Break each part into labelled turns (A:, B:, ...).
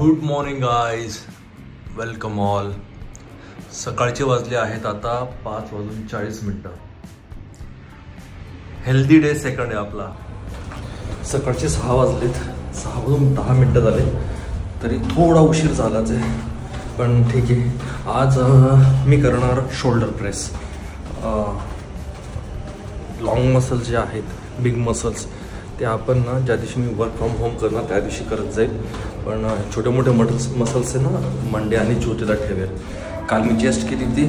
A: Good morning guys, welcome all. सकाळचे वाजले आहेत आता 5:40. हेल्दी डे सेकंड आहे आपला. सकाळचे 6 वाजलेत, 6:10 झाले, तरी थोडा उशीर झालाच आहे, पण ठीक आहे. आज मी करणार शोल्डर प्रेस. लॉंग मसल्स जे आहेत, बिग मसल्स, ते आपण ना ज्या दिवशी मी वर्क फ्रॉम होम करणार त्या दिवशी करत जाईल. पण छोटे मोठे मसल्स आहे ना, मंडे आणि ट्यूजडेला ठेवेल. काल मी चेस्ट केली होती,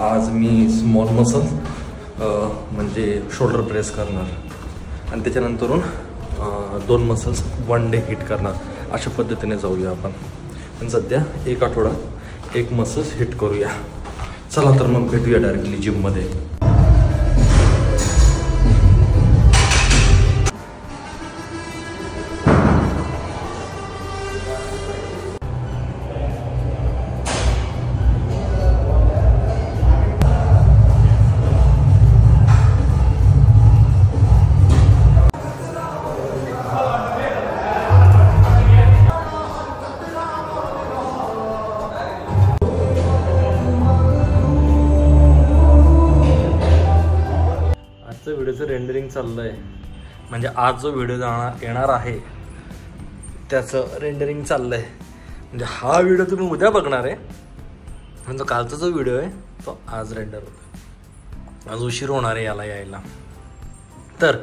A: आज मी स्मॉल मसल्स म्हणजे शोल्डर प्रेस करणार आणि त्याच्यानंतरून 2 मसल्स 1 डे हिट करणार. अशा पद्धतीने जाऊया आपण. पण सध्या एक आठवडा 1 मसल्स हिट करूया. चला तर मग भेटूया डायरेक्टली जिममध्ये. व्हिडिओचं रेंडरिंग चाललंय, म्हणजे आज जो व्हिडिओ येणार आहे त्याचं रेंडरिंग चाललंय. म्हणजे हा व्हिडिओ तुम्ही उद्या बघणार आहे, म्हणजे कालचा जो व्हिडिओ आहे तो आज रेंडर होतो. आज उशीर होणार आहे याला यायला. तर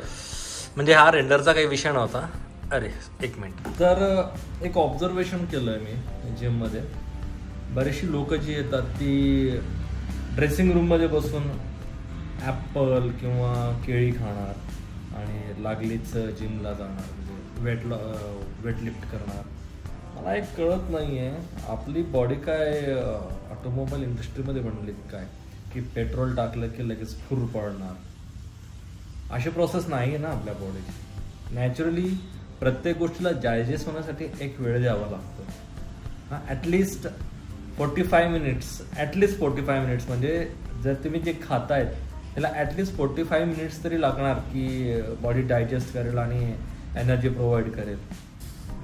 A: म्हणजे हा रेंडरचा काही विषय नव्हता. अरे एक मिनिट. तर एक ऑब्झर्वेशन केलं आहे मी जिममध्ये. बरीचशी लोक जी येतात ती ड्रेसिंग रूममध्ये बसून ॲपल किंवा केळी खाणार आणि लागलीच जिमला जाणार, म्हणजे वेटलिफ्ट करणार. मला एक कळत नाही आहे, आपली बॉडी काय ऑटोमोबाईल इंडस्ट्रीमध्ये बनली काय, की पेट्रोल टाकलं की लगेच फुर पडणार. अशी प्रोसेस नाही आहे ना आपल्या बॉडीची. नॅचरली प्रत्येक गोष्टीला डायजेस्ट होण्यासाठी एक वेळ द्यावा लागतो. हां, ॲटलिस्ट 45 मिनिट्स. म्हणजे जर तुम्ही जे खातायत त्याला ॲटलिस्ट 45 मिनिट्स तरी लागणार की बॉडी डायजेस्ट करेल आणि एनर्जी प्रोव्हाइड करेल.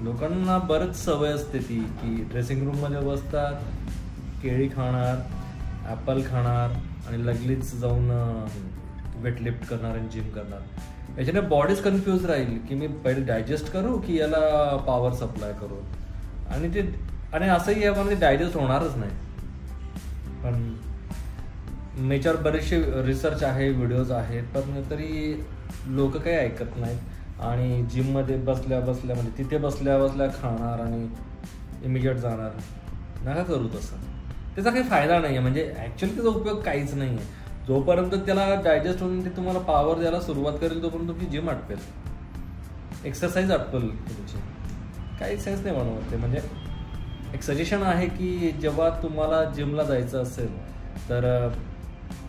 A: लोकांना बरंच सवय असते ती की ड्रेसिंग रूममध्ये बसतात, केळी खाणार, ॲपल खाणार आणि लगेच जाऊन वेटलिफ्ट करणार आणि जिम करणार. याच्याने बॉडीज कन्फ्यूज राहील की मी पहिले डायजेस्ट करू की याला पॉवर सप्लाय करू. आणि असंही यामध्ये डायजेस्ट होणारच नाही. पण याच्यावर बरेचसे रिसर्च आहे, व्हिडिओज आहेत, पण तरी लोक काही ऐकत नाहीत आणि जिममध्ये बसल्या म्हणजे तिथे बसल्या खाणार आणि इमिजिएट जाणार. नका करू तसं. त्याचा काही फायदा नाही आहे. म्हणजे ॲक्च्युअली त्याचा उपयोग काहीच नाही आहे. जोपर्यंत त्याला डायजेस्ट होऊन ते तुम्हाला पॉवर द्यायला सुरुवात करेल तोपर्यंत तुमची जिम आटपेल, एक्सरसाइज आटपेल तुमची. काही सेन्स नाही बनवत ते. म्हणजे एक सजेशन आहे की जेव्हा तुम्हाला जिमला जायचं असेल तर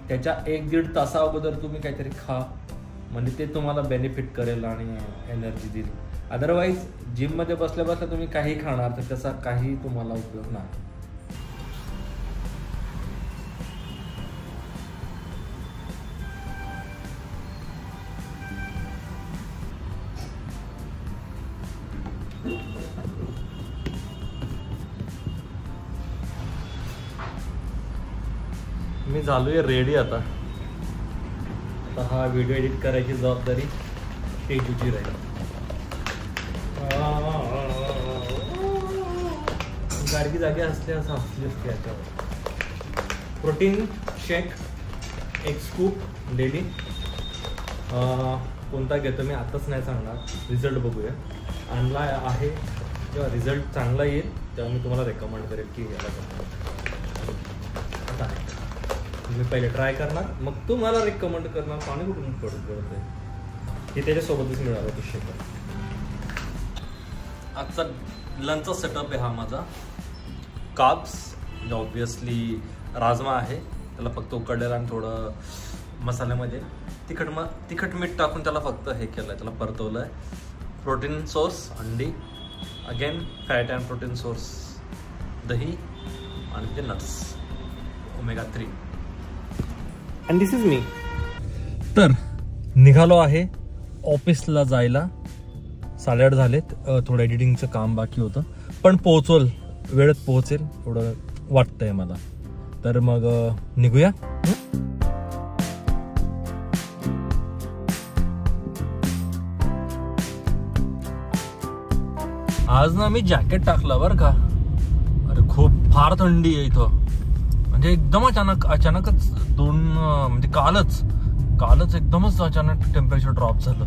A: त्याच्या 1-1.5 तासा अगोदर तुम्ही काहीतरी खा, म्हणजे ते तुम्हाला बेनिफिट करेल आणि एनर्जी देईल. अदरवाईज जिममध्ये बसल्या तुम्ही काही खाणार तर त्याचा काही तुम्हाला उपयोग नाही. मी झालोय रेडी. आता हा व्हिडिओ एडिट करायची जबाबदारी तेजूची राहील. गाडगी जागे असते असं हसली असते. याच्यावर प्रोटीन शेक 1 स्कूप डेली. कोणता घेतो मी आताच नाही सांगणार, रिझल्ट बघूया. आणला आहे, जेव्हा रिझल्ट चांगला येईल तेव्हा मी तुम्हाला रेकमेंड करेल की याला आता मी पहिले ट्राय करणार, मग तुम्हाला रिकमेंड करणार. पाणी कुठून पडत आहे हे त्याच्यासोबतच मिळालं ते शेकर. आजचा लंचचा सेटअप आहे हा माझा. कार्ब्स म्हणजे ऑब्विसली राजमा आहे, त्याला फक्त उकडलेला आणि थोडं मसाल्यामध्ये तिखट मीठ टाकून त्याला फक्त हे केलं आहे, त्याला परतवलं आहे. प्रोटीन सोर्स अंडी, again fat and protein source दही आणि ते nuts, omega 3. And this is me. तर निघालो आहे ऑफिसला जायला. 8:30 झालेत. थोडं एडिटिंगचं काम बाकी होतं, पण पोहोचवल वेळेत पोहोचेल एवढं वाटतंय मला. तर मग निघूया. आज ना मी जॅकेट टाकलं बरं का. अरे खूप फार थंडी आहे इथं. म्हणजे एकदम अचानकच म्हणजे कालच एकदमच अचानक टेम्परेचर ड्रॉप झालं.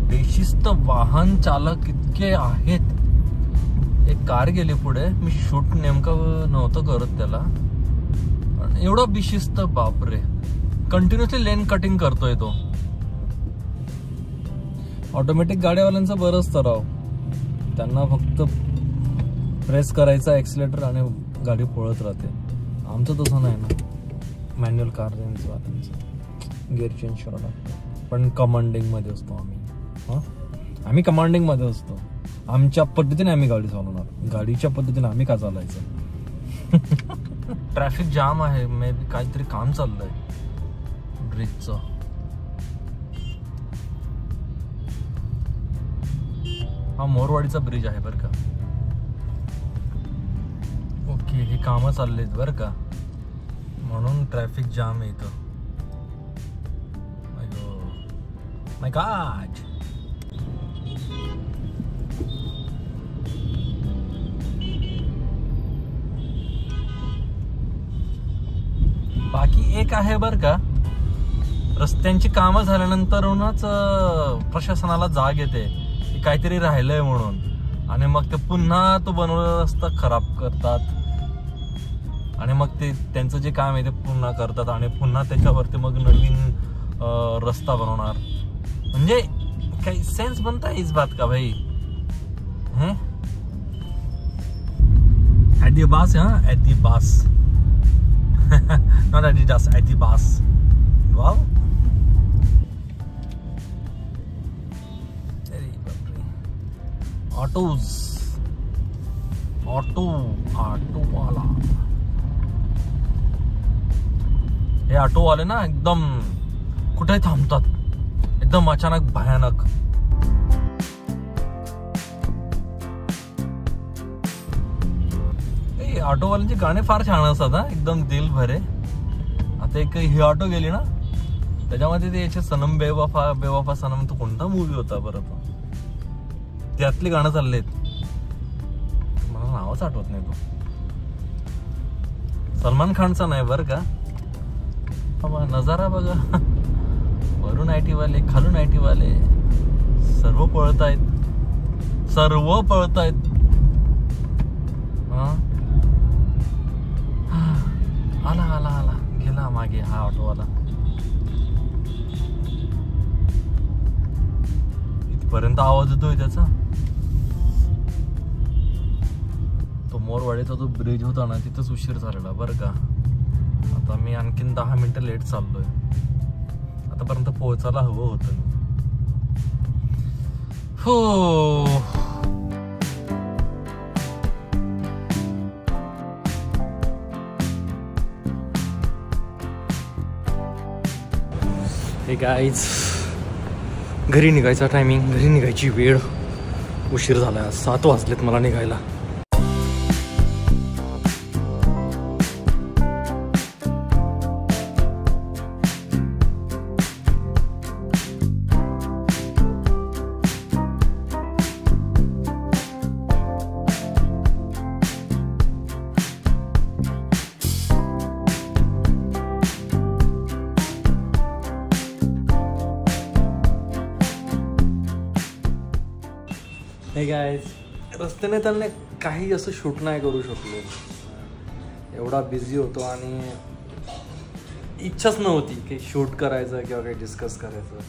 A: बेशिस्त वाहन चालक इतके आहेत. एक कार गेली पुढे. मी शूट नेमकं नव्हतं करत त्याला. एवढं बेशिस्त बापरे. कंटिन्युअसली लेन कटिंग करतोय तो. ऑटोमॅटिक गाड्यावाल्यांचं बरंच तर राव. त्यांना फक्त प्रेस करायचा एक्सिलेटर आणि गाडी पळत राहते. आमचं तसं नाही ना. मॅन्युअल कार वाल्यांचं गिअर चेंज करावं लागतं. पण कमांडिंगमध्ये असतो आम्ही. आम्ही कमांडिंगमध्ये असतो. आमच्या पद्धतीने आम्ही गाडी चालवणार. गाडीच्या पद्धतीने आम्ही का चालायचं. ट्रॅफिक जाम आहे. मे बी काहीतरी काम चाललंय ब्रिजचं. हा मोरवाडीचा ब्रिज आहे बरं का. ओके हे कामं चाललेत बरं का. म्हणून ट्रॅफिक जाम आहे इथं. माय गॉड. बाकी एक आहे बरं का. रस्त्यांची कामं झाल्यानंतरच प्रशासनाला जाग येते काहीतरी राहिलंय म्हणून. आणि मग ते पुन्हा तो बनवलेला रस्ता खराब करतात. आणि मग ते त्यांचं जे काम आहे ते पुन्हा करतात. आणि पुन्हा त्याच्यावरती मग नवीन रस्ता बनवणार. म्हणजे काही सेन्स बनता इस बात का भाई. At the boss. At the boss. Not Adidas, at the boss. Wow. ऑटोवाला. हे ऑटोवाले ना एकदम कुठे थांबतात. एकदम अचानक भयानक. ऑटोवाल्यांची गाणे फार छान असतात. एकदम दिल भरे. आता एक ही ऑटो गेली ना त्याच्यामध्ये ते याचे सनम बेवफा सनम. तो कोणता मूवी होता बरं तो. त्यातली गाणं चाललेत. मला नावच आठवत नाही. तो सलमान खानचा नाही बरं का. नजारा बघा. वरून आयटी वाले खालून आयटी वाले सर्व पळतायत. आला गेला मागे हा ऑटोवाला. इथपर्यंत आवाज येतोय त्याचा. तो मोरवाडीचा जो ब्रिज होता ना तिथंच उशीर झालेला बरं का. आता मी आणखीन 10 मिनिटं लेट चाललोय. आतापर्यंत पोहोचायला हवं होतं. हो. हे गाईज घरी निघायचा टायमिंग. घरी निघायची वेळ. उशीर झाला. 7 वाजलेत मला निघायला. हे गाईज रस्त्याने त्यांना काही असं शूट नाही करू शकलो. एवढा बिझी होतो आणि इच्छाच नव्हती की शूट करायचं किंवा काही डिस्कस करायचं.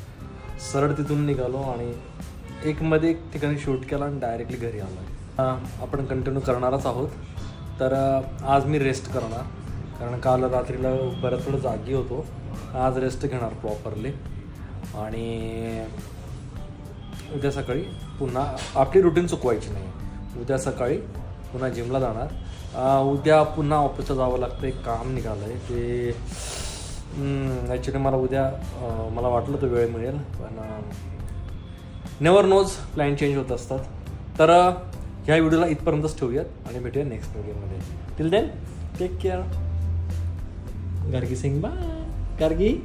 A: सरळ तिथून निघालो आणि एक ठिकाणी शूट केला आणि डायरेक्टली घरी आलो. आपण कंटिन्यू करणारच आहोत. तर आज मी रेस्ट करणार कारण काल रात्रीला बऱ्याच वेळ जागी होतो. आज रेस्ट घेणार प्रॉपरली. आणि उद्या सकाळी पुन्हा आपली रुटीन चुकवायची नाही. उद्या सकाळी पुन्हा जिमला जाणार. उद्या पुन्हा ऑफिसला जावं लागतं. एक काम निघालं आहे ते. ॲक्च्युली मला उद्या मला वाटलं तर वेळ मिळेल पण नेवर नोज. प्लॅन चेंज होत असतात. तर ह्या व्हिडिओला इथपर्यंतच ठेवूयात आणि भेटूया नेक्स्ट व्हिडिओमध्ये. Till then take care. Gargi Singh bye. Gargi.